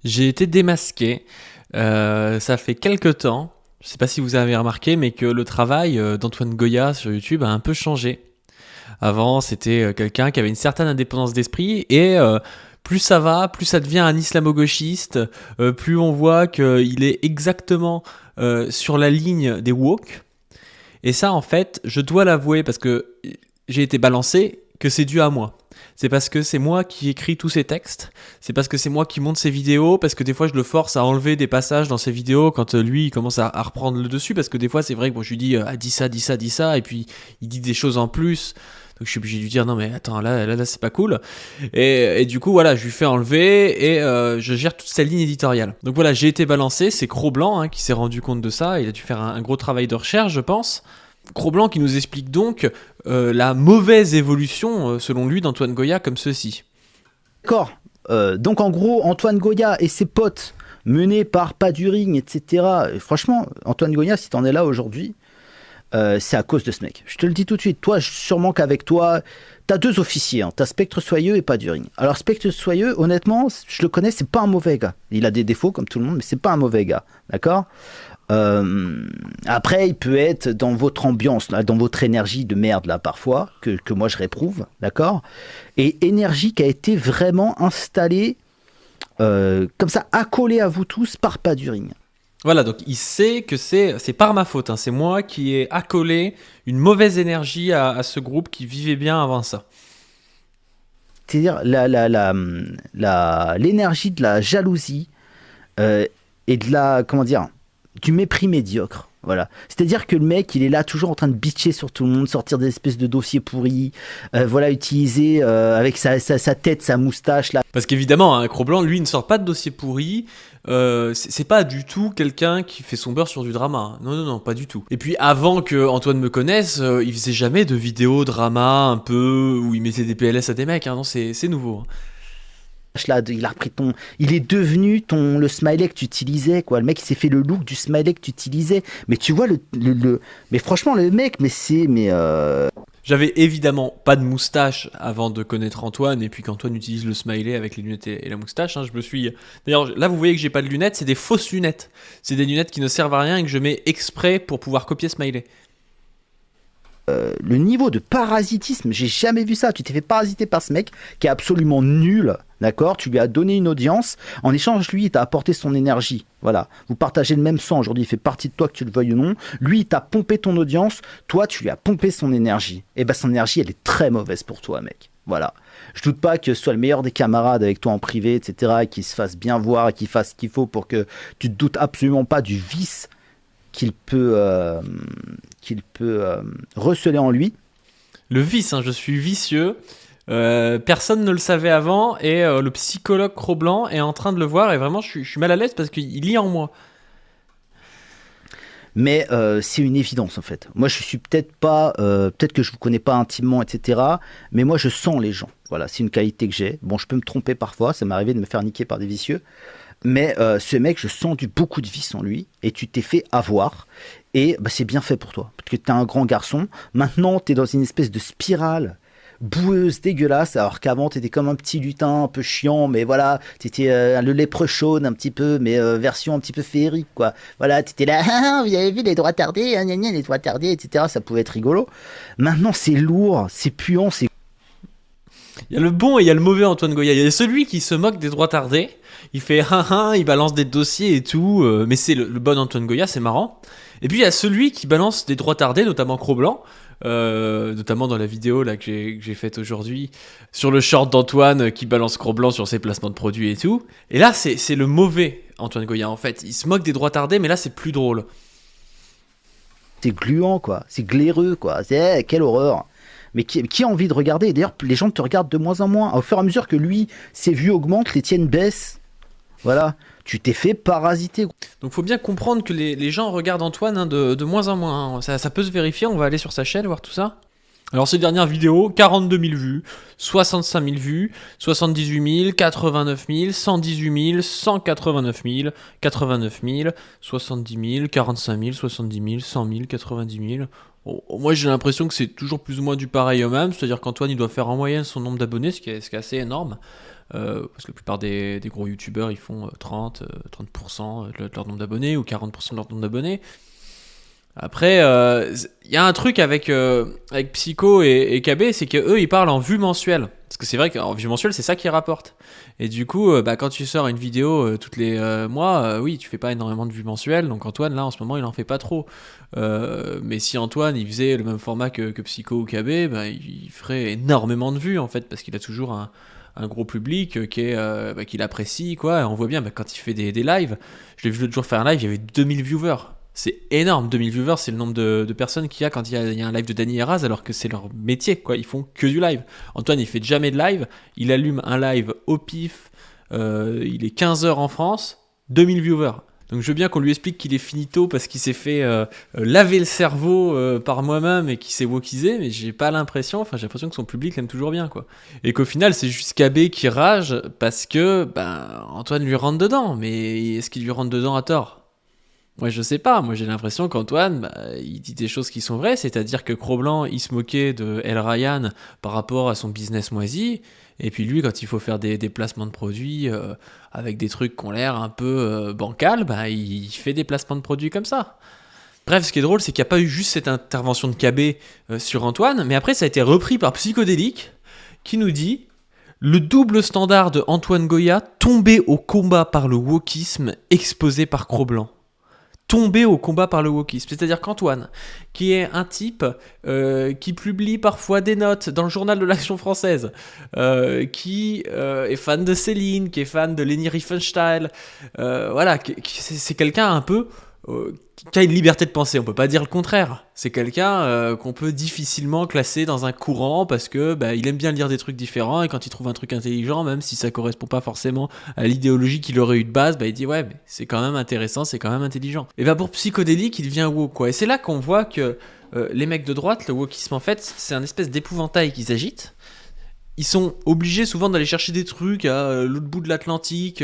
J'ai été démasqué. Ça fait quelques temps, je ne sais pas si vous avez remarqué, mais que le travail d'Antoine Goya sur YouTube a un peu changé. Avant, c'était quelqu'un qui avait une certaine indépendance d'esprit et plus ça va, plus ça devient un islamo-gauchiste, plus on voit qu'il est exactement sur la ligne des woke. Et ça, en fait, je dois l'avouer parce que j'ai été balancé que c'est dû à moi. C'est parce que c'est moi qui écris tous ces textes, c'est parce que c'est moi qui monte ses vidéos, parce que des fois je le force à enlever des passages dans ses vidéos quand lui il commence à reprendre le dessus, parce que des fois c'est vrai que bon, je lui dis ah, dis ça, dis ça, dis ça, et puis il dit des choses en plus, donc je suis obligé de lui dire non mais attends là c'est pas cool, et du coup voilà je lui fais enlever et je gère toute sa ligne éditoriale. Donc voilà, j'ai été balancé, c'est Cro-Blanc qui s'est rendu compte de ça, il a dû faire un gros travail de recherche je pense. Cro-Blanc qui nous explique donc la mauvaise évolution, selon lui, d'Antoine Goya comme ceci. D'accord. Donc en gros, Antoine Goya et ses potes, menés par Paduring, etc. Et franchement, Antoine Goya, si t'en es là aujourd'hui, c'est à cause de ce mec. Je te le dis tout de suite. Toi, sûrement qu'avec toi, t'as deux officiers. T'as Spectre Soyeux et Paduring. Alors Spectre Soyeux, honnêtement, je le connais, c'est pas un mauvais gars. Il a des défauts comme tout le monde, mais c'est pas un mauvais gars. D'accord. Après, il peut être dans votre ambiance, là, dans votre énergie de merde là parfois, que moi je réprouve, d'accord. Et énergie qui a été vraiment installée comme ça, accolée à vous tous par Paduring. Voilà, donc il sait que c'est par ma faute. C'est moi qui ai accolé une mauvaise énergie à ce groupe qui vivait bien avant ça. C'est-à-dire l'énergie de la jalousie et de la, comment dire, du mépris médiocre. Voilà. C'est-à-dire que le mec, il est là toujours en train de bitcher sur tout le monde, sortir des espèces de dossiers pourris, voilà, utiliser avec sa tête, sa moustache là. Parce qu'évidemment, Cro-Blanc, lui, ne sort pas de dossier pourri. C'est pas du tout quelqu'un qui fait son beurre sur du drama. Non, pas du tout. Et puis avant que Antoine me connaisse, il faisait jamais de vidéos drama un peu où il mettait des PLS à des mecs. Non, c'est nouveau. Là, il a repris il est devenu le smiley que tu utilisais, quoi. Le mec, il s'est fait le look du smiley que tu utilisais. Mais tu vois mais franchement, le mec, J'avais évidemment pas de moustache avant de connaître Antoine, et puis qu'Antoine utilise le smiley avec les lunettes et la moustache, je me suis... D'ailleurs, là, vous voyez que j'ai pas de lunettes, c'est des fausses lunettes. C'est des lunettes qui ne servent à rien et que je mets exprès pour pouvoir copier smiley. le niveau de parasitisme, j'ai jamais vu ça. Tu t'es fait parasiter par ce mec qui est absolument nul, d'accord. Tu lui as donné une audience. En échange, lui, il t'a apporté son énergie. Voilà. Vous partagez le même sang aujourd'hui. Il fait partie de toi, que tu le veuilles ou non. Lui, il t'a pompé ton audience. Toi, tu lui as pompé son énergie. Et ben, son énergie, elle est très mauvaise pour toi, mec. Voilà. Je doute pas que ce soit le meilleur des camarades avec toi en privé, etc., et qu'il se fasse bien voir et qu'il fasse ce qu'il faut pour que tu te doutes absolument pas du vice qu'il peut receler en lui. Le vice, je suis vicieux. Personne ne le savait avant et le psychologue Cro-Blanc est en train de le voir et vraiment je suis mal à l'aise parce qu'il lit en moi. Mais c'est une évidence en fait. Moi je suis peut-être pas, peut-être que je vous connais pas intimement, etc. Mais moi je sens les gens. Voilà, c'est une qualité que j'ai. Bon, je peux me tromper parfois, ça m'est arrivé de me faire niquer par des vicieux. Mais ce mec, je sens beaucoup de vice en lui. Et tu t'es fait avoir. Et bah, c'est bien fait pour toi. Parce que t'es un grand garçon. Maintenant, t'es dans une espèce de spirale boueuse, dégueulasse. Alors qu'avant, t'étais comme un petit lutin, un peu chiant. Mais voilà, t'étais le léprechaune un petit peu. Mais version un petit peu féerique, quoi. Voilà, t'étais là. Ah, vous avez vu les droits tardés, les droits tardés, etc. Ça pouvait être rigolo. Maintenant, c'est lourd, c'est puant, c'est... Il y a le bon et il y a le mauvais Antoine Goya. Il y a celui qui se moque des droits tardés. Il fait il balance des dossiers et tout. Mais c'est le bon Antoine Goya, c'est marrant. Et puis il y a celui qui balance des droits tardés, notamment Cro-Blanc. Notamment dans la vidéo là, que j'ai faite aujourd'hui. Sur le short d'Antoine qui balance Cro-Blanc sur ses placements de produits et tout. Et là, c'est le mauvais Antoine Goya en fait. Il se moque des droits tardés, mais là, c'est plus drôle. C'est gluant, quoi. C'est glaireux, quoi. Quelle horreur. Mais qui a envie de regarder? Et d'ailleurs, les gens te regardent de moins en moins. Au fur et à mesure que lui, ses vues augmentent, les tiennes baissent. Voilà. Tu t'es fait parasiter. Donc faut bien comprendre que les gens regardent Antoine de moins en moins. Ça peut se vérifier, on va aller sur sa chaîne voir tout ça. Alors ces dernières vidéos, 42 000 vues, 65 000 vues, 78 000, 89 000, 118 000, 189 000, 89 000, 70 000, 45 000, 70 000, 100 000, 90 000... Bon, moi j'ai l'impression que c'est toujours plus ou moins du pareil au même, c'est-à-dire qu'Antoine il doit faire en moyenne son nombre d'abonnés, ce qui est assez énorme. parce que la plupart des gros youtubeurs, ils font 30% de leur nombre d'abonnés ou 40% de leur nombre d'abonnés. Après, il y a un truc avec Psycho et KB, c'est qu'eux, ils parlent en vue mensuelle. Parce que c'est vrai qu'en vue mensuelle, c'est ça qui rapporte. Et du coup, quand tu sors une vidéo tous les mois, oui, tu fais pas énormément de vues mensuelles. Donc Antoine, là, en ce moment, il en fait pas trop. Mais si Antoine, il faisait le même format que Psycho ou KB, bah, il ferait énormément de vues, en fait, parce qu'il a toujours un gros public qu'il apprécie, quoi. Et on voit bien, quand il fait des lives, je l'ai vu l'autre jour faire un live, il y avait 2000 viewers. C'est énorme, 2000 viewers, c'est le nombre de personnes qu'il y a quand il y a un live de Dany et Raz, alors que c'est leur métier, quoi. Ils font que du live. Antoine, il fait jamais de live. Il allume un live au pif. Il est 15h en France, 2000 viewers. Donc je veux bien qu'on lui explique qu'il est finito parce qu'il s'est fait laver le cerveau par moi-même et qu'il s'est wokisé, mais j'ai l'impression que son public l'aime toujours bien, quoi. Et qu'au final, c'est juste KB qui rage parce que Antoine lui rentre dedans. Mais est-ce qu'il lui rentre dedans à tort ? Moi, je sais pas. Moi, j'ai l'impression qu'Antoine, il dit des choses qui sont vraies, c'est-à-dire que Cro-Blanc, il se moquait de El Ryan par rapport à son business moisi, et puis lui, quand il faut faire des placements de produits avec des trucs qui ont l'air un peu bancal, il fait des placements de produits comme ça. Bref, ce qui est drôle, c'est qu'il n'y a pas eu juste cette intervention de KB sur Antoine, mais après, ça a été repris par Psychodélique, qui nous dit... Le double standard de Antoine Goya tombé au combat par le wokisme exposé par Cro-Blanc. Tombé au combat par le wokisme. C'est-à-dire qu'Antoine, qui est un type qui publie parfois des notes dans le journal de l'Action française, qui est fan de Céline, qui est fan de Leni Riefenstahl, c'est quelqu'un un peu qui a une liberté de penser, on peut pas dire le contraire. C'est quelqu'un qu'on peut difficilement classer dans un courant parce que il aime bien lire des trucs différents et quand il trouve un truc intelligent, même si ça correspond pas forcément à l'idéologie qu'il aurait eu de base, il dit ouais mais c'est quand même intéressant, c'est quand même intelligent. Et pour Psychodélique, il devient woke, quoi. Et c'est là qu'on voit que les mecs de droite, le wokisme en fait, c'est un espèce d'épouvantail qu'ils agitent. Ils sont obligés souvent d'aller chercher des trucs à l'autre bout de l'Atlantique,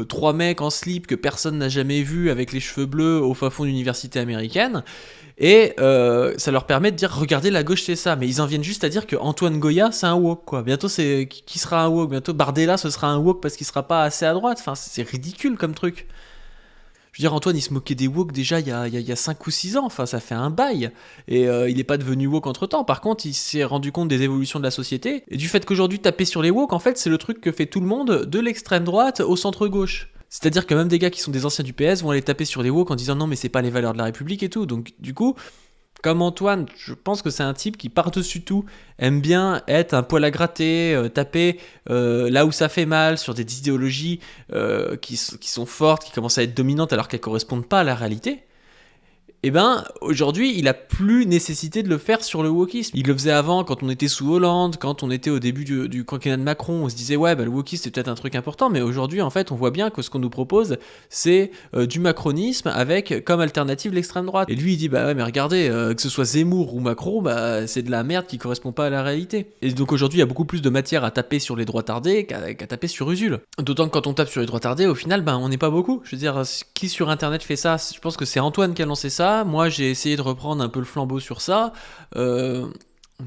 3 mecs en slip que personne n'a jamais vu avec les cheveux bleus au fin fond d'université américaine, et ça leur permet de dire regardez la gauche c'est ça, mais ils en viennent juste à dire que Antoine Goya c'est un woke, quoi. Bientôt c'est qui sera un woke, bientôt Bardella ce sera un woke parce qu'il sera pas assez à droite, enfin c'est ridicule comme truc. Je veux dire, Antoine, il se moquait des woke déjà il y a 5 ou 6 ans, enfin ça fait un bail, et il n'est pas devenu woke entre-temps. Par contre, il s'est rendu compte des évolutions de la société, et du fait qu'aujourd'hui, taper sur les woke, en fait, c'est le truc que fait tout le monde, de l'extrême droite au centre-gauche. C'est-à-dire que même des gars qui sont des anciens du PS vont aller taper sur les woke en disant non mais c'est pas les valeurs de la République et tout, donc du coup... Comme Antoine, je pense que c'est un type qui par-dessus tout aime bien être un poil à gratter, taper là où ça fait mal, sur des idéologies qui sont fortes, qui commencent à être dominantes alors qu'elles ne correspondent pas à la réalité. Et aujourd'hui, il a plus nécessité de le faire sur le wokisme. Il le faisait avant, quand on était sous Hollande, quand on était au début du quinquennat de Macron, on se disait ouais, le wokisme c'est peut-être un truc important, mais aujourd'hui, en fait, on voit bien que ce qu'on nous propose, c'est du macronisme avec comme alternative l'extrême droite. Et lui, il dit bah ouais, mais regardez, que ce soit Zemmour ou Macron, c'est de la merde qui correspond pas à la réalité. Et donc aujourd'hui, il y a beaucoup plus de matière à taper sur les droits tardés qu'à taper sur Usul. D'autant que quand on tape sur les droits tardés, au final, on n'est pas beaucoup. Je veux dire, qui sur Internet fait ça ? Je pense que c'est Antoine qui a lancé ça. Moi, j'ai essayé de reprendre un peu le flambeau sur ça. On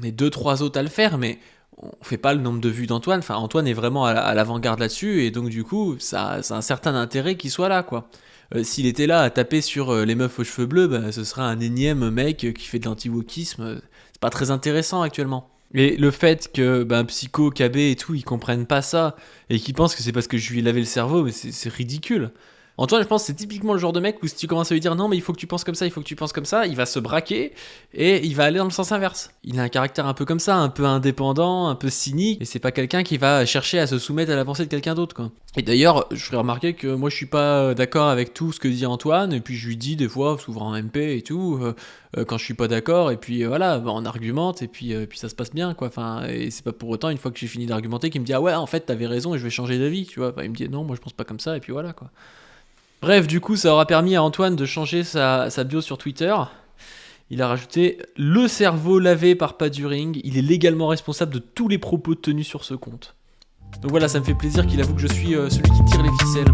est 2-3 autres à le faire, mais on fait pas le nombre de vues d'Antoine. Enfin, Antoine est vraiment à l'avant-garde là-dessus, et donc du coup, ça a un certain intérêt qu'il soit là, quoi. S'il était là à taper sur les meufs aux cheveux bleus, ce serait un énième mec qui fait de l'anti-wokisme. C'est pas très intéressant actuellement. Et le fait que Psycho, KB et tout, ils comprennent pas ça, et qu'ils pensent que c'est parce que je lui ai lavé le cerveau, mais c'est ridicule. Antoine, je pense que c'est typiquement le genre de mec où si tu commences à lui dire non mais il faut que tu penses comme ça, il faut que tu penses comme ça, il va se braquer et il va aller dans le sens inverse. Il a un caractère un peu comme ça, un peu indépendant, un peu cynique, et c'est pas quelqu'un qui va chercher à se soumettre à la pensée de quelqu'un d'autre, quoi. Et d'ailleurs, je ferai remarquer que moi je suis pas d'accord avec tout ce que dit Antoine, et puis je lui dis des fois, souvent en MP et tout, quand je suis pas d'accord, et puis voilà, on argumente, et puis ça se passe bien, quoi. Enfin, et c'est pas pour autant, une fois que j'ai fini d'argumenter, qu'il me dit ah ouais, en fait t'avais raison et je vais changer d'avis, tu vois. Enfin, il me dit non, moi je pense pas comme ça, et puis voilà, quoi. Bref, du coup, ça aura permis à Antoine de changer sa bio sur Twitter. Il a rajouté « Le cerveau lavé par Paduring, il est légalement responsable de tous les propos tenus sur ce compte ». Donc voilà, ça me fait plaisir qu'il avoue que je suis celui qui tire les ficelles.